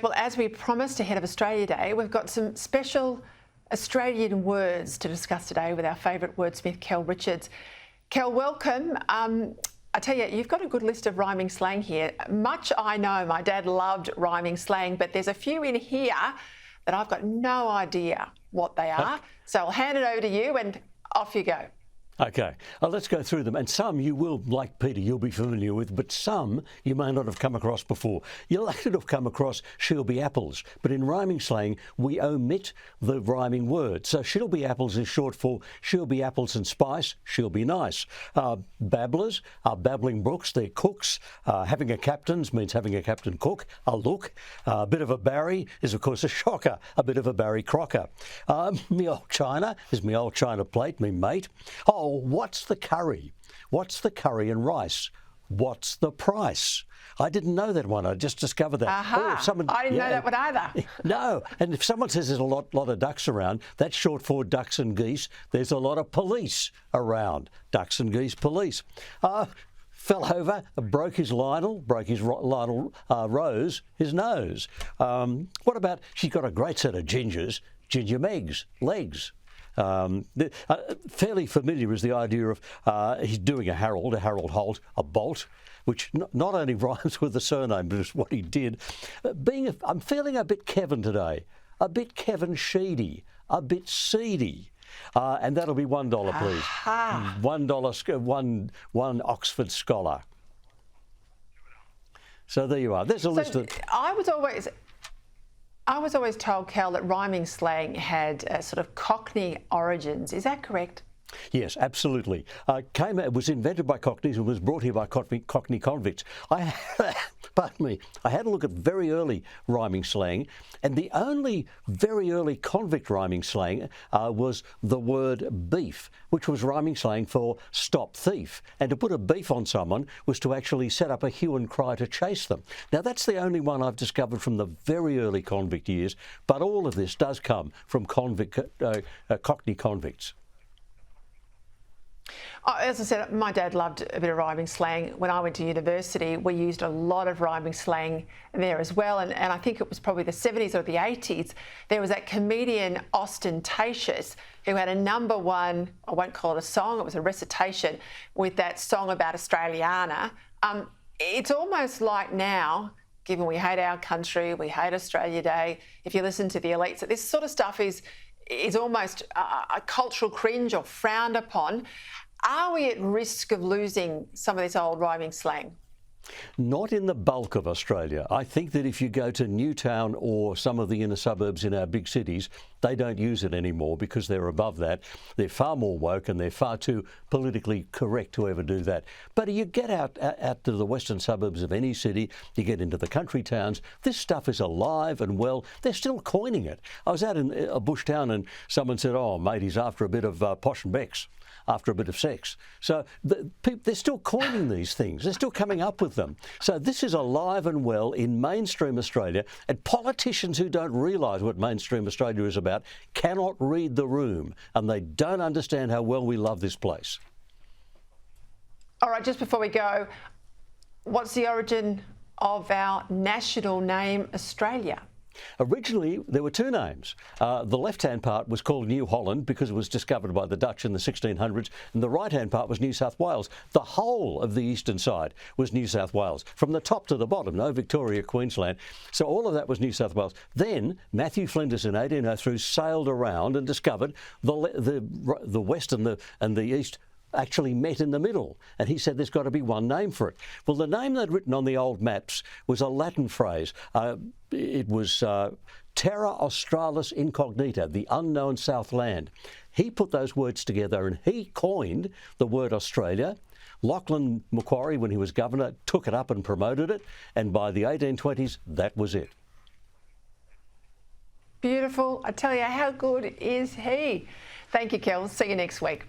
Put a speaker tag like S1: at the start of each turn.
S1: Well, as we promised ahead of Australia Day, we've got some special Australian words to discuss today with our favourite wordsmith, Kel Richards. Kel, welcome. I tell you, you've got a good list of rhyming slang here. Much I know, my dad loved rhyming slang, but there's a few in here that I've got no idea what they are. So I'll hand it over to you and off you go.
S2: Okay, let's go through them. And some you will, like Peter, you'll be familiar with, but some you may not have come across before. You'll likely have come across she'll be apples, but in rhyming slang, we omit the rhyming word. So she'll be apples is short for she'll be apples and spice, she'll be nice. Babblers are babbling brooks, they're cooks. Having a captain's means having a captain cook, a look. A bit of a Barry is, of course, a shocker, a bit of a Barry Crocker. Me old china is me old china plate, me mate. Oh, what's the curry? What's the curry and rice? What's the price? I didn't know that one. I just discovered that.
S1: I didn't know that one either.
S2: No. And if someone says there's a lot of ducks around, that's short for ducks and geese. There's a lot of police around. Ducks and geese police. Fell over, broke his Lionel Rose, his nose. What about, she's got a great set of gingers, Ginger Meg's legs. Fairly familiar is the idea of he's doing a Harold Holt, a bolt, which not only rhymes with the surname, but is what he did. I'm feeling a bit Kevin today, a bit Kevin Sheedy, a bit seedy. And that'll be $1, please. $1, one Oxford scholar. So there you are. There's a list of...
S1: I was always told, Kel, that rhyming slang had sort of Cockney origins. Is that correct?
S2: Yes, absolutely. It was invented by Cockneys and was brought here by Cockney convicts. Pardon me. I had a look at very early rhyming slang, and the only very early convict rhyming slang was the word beef, which was rhyming slang for stop thief. And to put a beef on someone was to actually set up a hue and cry to chase them. Now, that's the only one I've discovered from the very early convict years, but all of this does come from Cockney convicts.
S1: As I said, my dad loved a bit of rhyming slang. When I went to university, we used a lot of rhyming slang there as well. And I think it was probably the 70s or the 80s. There was that comedian Ostentatious who had a #1, I won't call it a song, it was a recitation with that song about Australiana. It's almost like now, given we hate our country, we hate Australia Day, if you listen to the elites, that this sort of stuff is almost a cultural cringe or frowned upon. Are we at risk of losing some of this old rhyming slang?
S2: Not in the bulk of Australia. I think that if you go to Newtown or some of the inner suburbs in our big cities, they don't use it anymore because they're above that. They're far more woke and they're far too politically correct to ever do that. But you get out to the western suburbs of any city, you get into the country towns, this stuff is alive and well. They're still coining it. I was out in a bush town and someone said, oh, mate, he's after a bit of Posh and Becks. After a bit of sex. So they're still coining these things. They're still coming up with them. So this is alive and well in mainstream Australia, and politicians who don't realise what mainstream Australia is about cannot read the room, and they don't understand how well we love this place.
S1: All right, just before we go, what's the origin of our national name, Australia?
S2: Originally, there were two names. The left-hand part was called New Holland because it was discovered by the Dutch in the 1600s, and the right-hand part was New South Wales. The whole of the eastern side was New South Wales, from the top to the bottom, no Victoria, Queensland. So all of that was New South Wales. Then Matthew Flinders in 1803 sailed around and discovered the west and the east actually met in the middle, and he said there's got to be one name for it. Well, the name they'd written on the old maps was a Latin phrase. It was Terra Australis Incognita, the unknown South Land. He put those words together and he coined the word Australia. Lachlan Macquarie, when he was governor, took it up and promoted it, and by the 1820s, that was it.
S1: Beautiful. I tell you, how good is he? Thank you, Kel. See you next week.